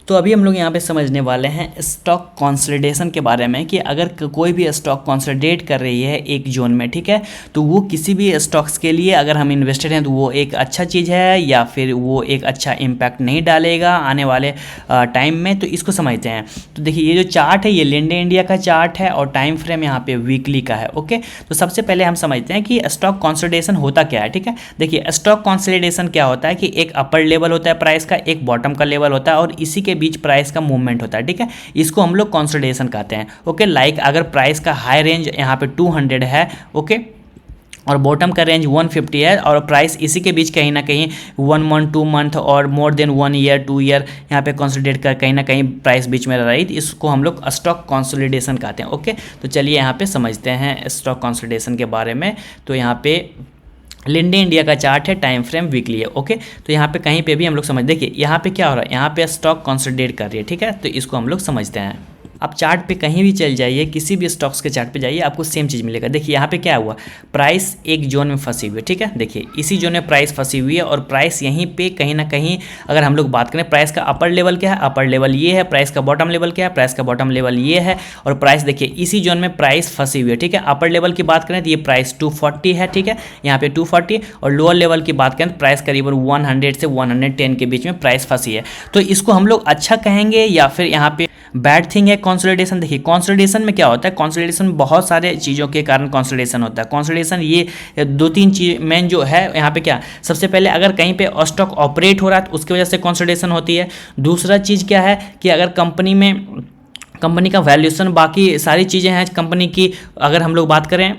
तो अभी हम लोग यहाँ पे समझने वाले हैं स्टॉक कंसोलिडेशन के बारे में कि अगर कोई भी स्टॉक कंसोलिडेट कर रही है एक जोन में, ठीक है, तो वो किसी भी स्टॉक्स के लिए अगर हम इन्वेस्टेड हैं तो वो एक अच्छा चीज़ है या फिर वो एक अच्छा इम्पैक्ट नहीं डालेगा आने वाले टाइम में। तो इसको समझते हैं। तो देखिए ये जो चार्ट है ये लिंडे इंडिया का चार्ट है और टाइम फ्रेम यहाँ पे वीकली का है। ओके, तो सबसे पहले हम समझते हैं कि स्टॉक कंसोलिडेशन होता क्या है। ठीक है, देखिए स्टॉक कंसोलिडेशन क्या होता है कि एक अपर लेवल होता है प्राइस का, एक बॉटम का लेवल होता है और इसी के बीच प्राइस का मूवमेंट होता है। ठीक है, इसको हम लोग कंसोलिडेशन कहते हैं। ओके, लाइक अगर प्राइस का हाई रेंज यहाँ पे 200 है, ओके, और बॉटम का रेंज 150 है और प्राइस इसी के बीच कहीं ना कहीं 1 मंथ 2 मंथ और मोर देन 1 ईयर 2 ईयर यहाँ पे कंसोलिडेट कर कहीं ना कहीं प्राइस बीच में रही, तो इसको हम लोग स्टॉक कंसोलिडेशन कहते हैं। ओके, तो चलिए यहाँ पे समझते हैं स्टॉक कंसोलिडेशन के बारे में। तो यहाँ पे लिंडे इंडिया का चार्ट है, टाइम फ्रेम वीकली है। ओके, तो यहाँ पे कहीं पे भी हम लोग समझ, देखिए यहाँ पे क्या हो रहा है, यहाँ पे स्टॉक कंसोलिडेट कर रही है। ठीक है, तो इसको हम लोग समझते हैं। आप चार्ट पे कहीं भी चल जाइए, किसी भी स्टॉक्स के चार्ट पे जाइए, आपको सेम चीज़ मिलेगा। देखिए यहाँ पे क्या हुआ, प्राइस एक जोन में फंसी हुई है। ठीक है, देखिए इसी जोन में प्राइस फंसी हुई है और प्राइस यहीं पे कहीं ना कहीं, अगर हम लोग बात करें प्राइस का अपर लेवल क्या है, अपर लेवल ये है, प्राइस का बॉटम लेवल क्या है, प्राइस का बॉटम लेवल ये है और प्राइस देखिए इसी जोन में प्राइस फंसी हुई है। ठीक है, अपर लेवल की बात करें तो ये प्राइस 240 है। ठीक है, यहाँ पे 240 और लोअर लेवल की बात करें तो प्राइस करीबन 100 से 110 के बीच में प्राइस फंसी है। तो इसको हम लोग अच्छा कहेंगे या फिर यहाँ पे बैड थिंग है कंसोलिडेशन। देखिए कंसोलिडेशन में क्या होता है, कंसोलिडेशन में बहुत सारे चीज़ों के कारण कंसोलिडेशन होता है। कंसोलिडेशन ये 2-3 चीज मेन जो है यहाँ पे क्या, सबसे पहले अगर कहीं पे स्टॉक ऑपरेट हो रहा है तो उसकी वजह से कंसोलिडेशन होती है। दूसरा चीज़ क्या है कि अगर कंपनी का वैल्यूएशन, बाकी सारी चीज़ें हैं कंपनी की, अगर हम लोग बात करें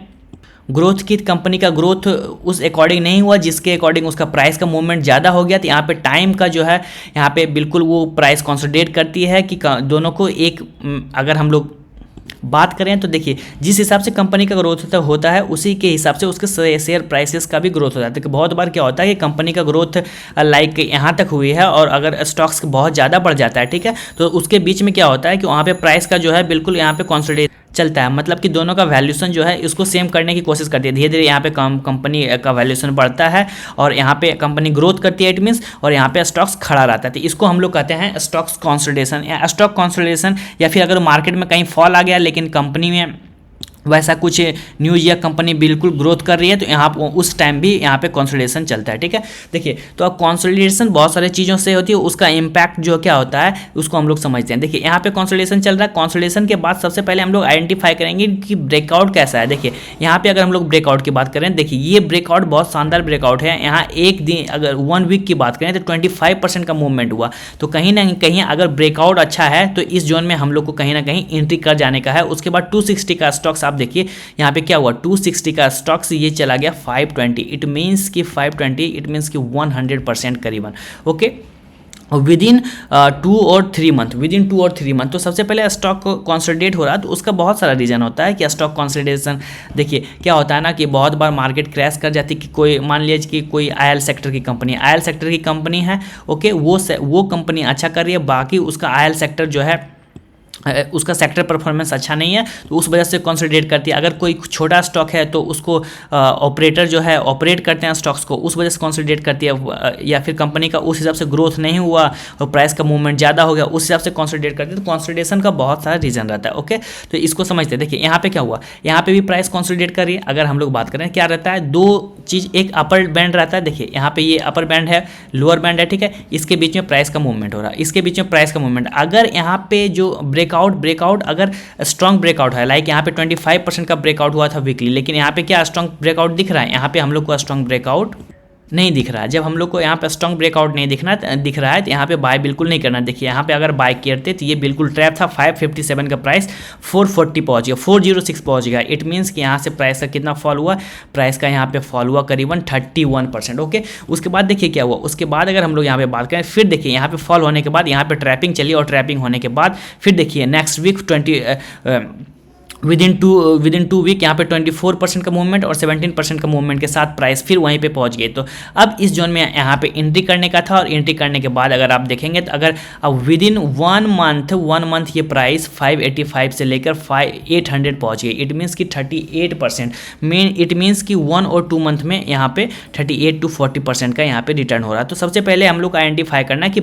ग्रोथ की, कंपनी का ग्रोथ उस अकॉर्डिंग नहीं हुआ जिसके अकॉर्डिंग उसका प्राइस का मूवमेंट ज़्यादा हो गया, तो यहाँ पे टाइम का जो है यहाँ पे बिल्कुल वो प्राइस कंसोलिडेट करती है कि दोनों को एक, अगर हम लोग बात करें तो देखिए जिस हिसाब से कंपनी का ग्रोथ होता है उसी के हिसाब से उसके शेयर प्राइसेस का भी ग्रोथ होता है। तो बहुत बार क्या होता है कि कंपनी का ग्रोथ लाइक यहाँ तक हुई है और अगर स्टॉक्स बहुत ज़्यादा बढ़ जाता है, ठीक है, तो उसके बीच में क्या होता है कि वहाँ पे प्राइस का जो है बिल्कुल यहाँ पे कंसोलिडेट चलता है, मतलब कि दोनों का वैल्यूएशन जो है इसको सेम करने की कोशिश करती है। धीरे धीरे यहाँ पे कंपनी का वैल्यूएशन बढ़ता है और यहाँ पे कंपनी ग्रोथ करती है, इट मीन्स, और यहाँ पे स्टॉक्स खड़ा रहता है। तो इसको हम लोग कहते हैं स्टॉक्स कंसोलिडेशन या स्टॉक कंसोलिडेशन। या फिर अगर मार्केट में कहीं फॉल आ गया लेकिन कंपनी में वैसा कुछ न्यूज या कंपनी बिल्कुल ग्रोथ कर रही है तो यहाँ उस टाइम भी यहाँ पे कंसोलिडेशन चलता है। ठीक है, देखिए तो अब कंसोलिडेशन बहुत सारे चीज़ों से होती है, उसका इम्पैक्ट जो क्या होता है उसको हम लोग समझते हैं। देखिए यहाँ पे कंसोलिडेशन चल रहा है, कंसोलिडेशन के बाद सबसे पहले हम लोग आइडेंटिफाई करेंगे कि ब्रेकआउट कैसा है। देखिए यहाँ पे अगर हम लोग ब्रेकआउट की बात करें, देखिए ये ब्रेकआउट बहुत शानदार ब्रेकआउट है। यहाँ एक दिन अगर 1 वीक की बात करें तो 25% का मूवमेंट हुआ। तो कहीं ना कहीं अगर ब्रेकआउट अच्छा है तो इस जोन में हम लोग को कहीं ना कहीं एंट्री कर जाने का है। उसके बाद 260 का स्टॉक्स आप देखिए यहाँ पे क्या हुआ, 260 का स्टॉक्स ये चला गया 520, इट मीन्स कि 520 इट मीन्स कि 100% करीबन। ओके, विद इन 2 और 3 मंथ, तो सबसे पहले स्टॉक कंसोलिडेट हो रहा है तो उसका बहुत सारा रीज़न होता है कि स्टॉक कंसोलिडेशन। देखिए क्या होता है ना कि बहुत बार मार्केट क्रैश कर जाती है कि कोई, मान लीजिए कि कोई आयल सेक्टर की कंपनी है, ओके, वो कंपनी अच्छा कर रही है, बाकी उसका आयल सेक्टर जो है उसका सेक्टर परफॉर्मेंस अच्छा नहीं है तो उस वजह से कंसोलिडेट करती है। अगर कोई छोटा स्टॉक है तो उसको ऑपरेटर जो है ऑपरेट करते हैं स्टॉक्स को, उस वजह से कंसोलिडेट करती है। या फिर कंपनी का उस हिसाब से ग्रोथ नहीं हुआ और प्राइस का मूवमेंट ज़्यादा हो गया, उस हिसाब से कंसोलिडेट करती है। तो कंसोलिडेशन का बहुत सारा रीज़न रहता है। ओके, तो इसको समझते हैं। देखिए यहाँ पे क्या हुआ, यहाँ पे भी प्राइस कंसोलिडेट कर रही है। अगर हम लोग बात करें क्या रहता है, 2 चीज़, एक अपर बैंड रहता है, देखिए यहाँ पे ये अपर बैंड है, लोअर बैंड है, ठीक है, इसके बीच में प्राइस का मूवमेंट हो रहा है, इसके बीच में प्राइस का मूवमेंट। अगर यहाँ पे जो ब्रेकआउट अगर स्ट्रॉन्ग ब्रेकआउट है, लाइक यहाँ पे 25% का ब्रेकआउट हुआ था वीकली, लेकिन यहाँ पे क्या स्ट्रॉन्ग ब्रेकआउट दिख रहा है, यहाँ पे हम लोग को स्ट्रॉन्ग ब्रेकआउट नहीं दिख रहा है। जब हम लोग को यहाँ पे स्ट्रॉन्ग ब्रेकआउट नहीं दिख रहा है तो यहाँ पे बाय बिल्कुल नहीं करना। देखिए यहाँ पे अगर बाय करते तो ये बिल्कुल ट्रैप था। 557 का प्राइस 440 पहुँच गया, 406 पहुँच गया। इट मीन्स कि यहाँ से प्राइस का कितना फॉल हुआ, प्राइस का यहाँ पे फॉल हुआ करीबन 31%। ओके, उसके बाद देखिए क्या हुआ, उसके बाद अगर हम लोग यहाँ पे बात करें, फिर देखिए यहाँ पे फॉल होने के बाद यहाँ पे ट्रैपिंग चली और ट्रैपिंग होने के बाद फिर देखिए next week within 2 week यहाँ पे 24% का मूवमेंट और 17% का मूवमेंट के साथ प्राइस फिर वहीं पे पहुंच गई। तो अब इस जोन में यहाँ पे एंट्री करने का था, और एंट्री करने के बाद अगर आप देखेंगे तो अगर अब विद इन 1 मंथ ये प्राइस 585 से लेकर 800 पहुंच गई। इट मीन्स कि 38% मेन, इट मीन्स कि 1 और 2 मंथ में यहाँ पे 38 to 40% का यहाँ पे रिटर्न हो रहा है। तो सबसे पहले हम लोग को आइडेंटिफाई करना है कि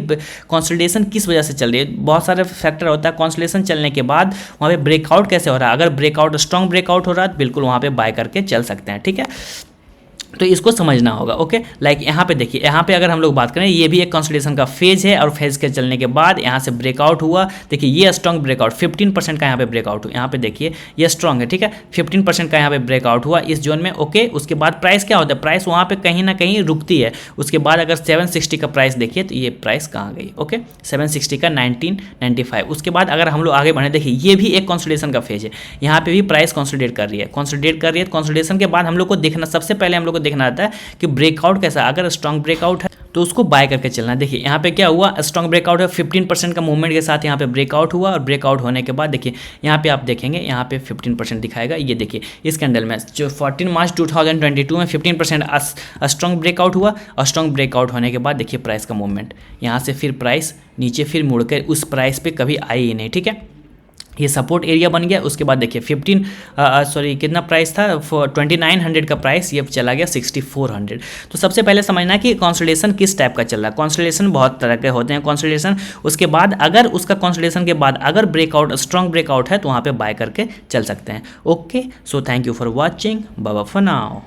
कंसोलिडेशन किस वजह से चल रही है। बहुत सारे फैक्टर होता है। कंसोलिडेशन चलने के बाद वहाँ पे ब्रेकआउट कैसे हो रहा है, अगर ब्रेकआउट स्ट्रॉन्ग ब्रेकआउट हो रहा है तो बिल्कुल वहाँ पे बाय करके चल सकते हैं, ठीक है। तो इसको समझना होगा, ओके। लाइक यहाँ पे देखिए, यहाँ पे अगर हम लोग बात करें, ये भी एक कंसोलिडेशन का फेज है, और फेज के चलने के बाद यहाँ से ब्रेकआउट हुआ। देखिए ये स्ट्रॉन्ग ब्रेकआउट 15% का यहाँ पे ब्रेकआउट हुआ। यहाँ पे देखिए ये स्ट्रॉन्ग है, ठीक है। 15% का यहाँ पे ब्रेकआउट हुआ इस जोन में, ओके। उसके बाद प्राइस क्या होता है, प्राइस वहाँ पे कहीं ना कहीं रुकती है। उसके बाद अगर 760 का प्राइस देखिए तो ये प्राइस कहाँ गई, ओके, 760 का 1995। उसके बाद अगर हम लोग आगे बढ़े, देखिए ये भी एक कंसोलिडेशन का फेज है। यहाँ पे भी प्राइस कंसोलिडेट कर रही है, कंसोलिडेशन के बाद हम लोग को देखना, सबसे पहले हम लोग को देखना आता है कि ब्रेकआउट कैसा। अगर स्ट्रॉन्ग ब्रेकआउट है तो उसको बाय करके चलना। देखिए यहाँ पे क्या हुआ, स्ट्रॉन्ग ब्रेकआउट है, 15% का मूवमेंट के साथ यहाँ पे ब्रेकआउट हुआ, और ब्रेकआउट होने के बाद देखिए यहाँ पे आप देखेंगे, यहाँ पे 15% दिखाएगा। ये देखिए इस कैंडल में जो 14 मार्च 2022 में 15% स्ट्रॉन्ग ब्रेकआउट हुआ, और स्ट्रॉन्ग ब्रेकआउट होने के बाद देखिए प्राइस का मूवमेंट, यहाँ से फिर प्राइस नीचे फिर मुड़ कर उस प्राइस पे कभी आई ही नहीं, ठीक है। ये सपोर्ट एरिया बन गया। उसके बाद देखिए कितना प्राइस था, 2900 का प्राइस, ये चला गया 6400। तो सबसे पहले समझना कि कंसोलिडेशन किस टाइप का चल रहा है। कंसोलिडेशन बहुत तरह के होते हैं कंसोलिडेशन। उसके बाद अगर उसका कंसोलिडेशन के बाद अगर ब्रेकआउट, स्ट्रॉन्ग ब्रेकआउट है तो वहाँ पे बाय करके चल सकते हैं, okay. So thank you for watching, bye bye for now.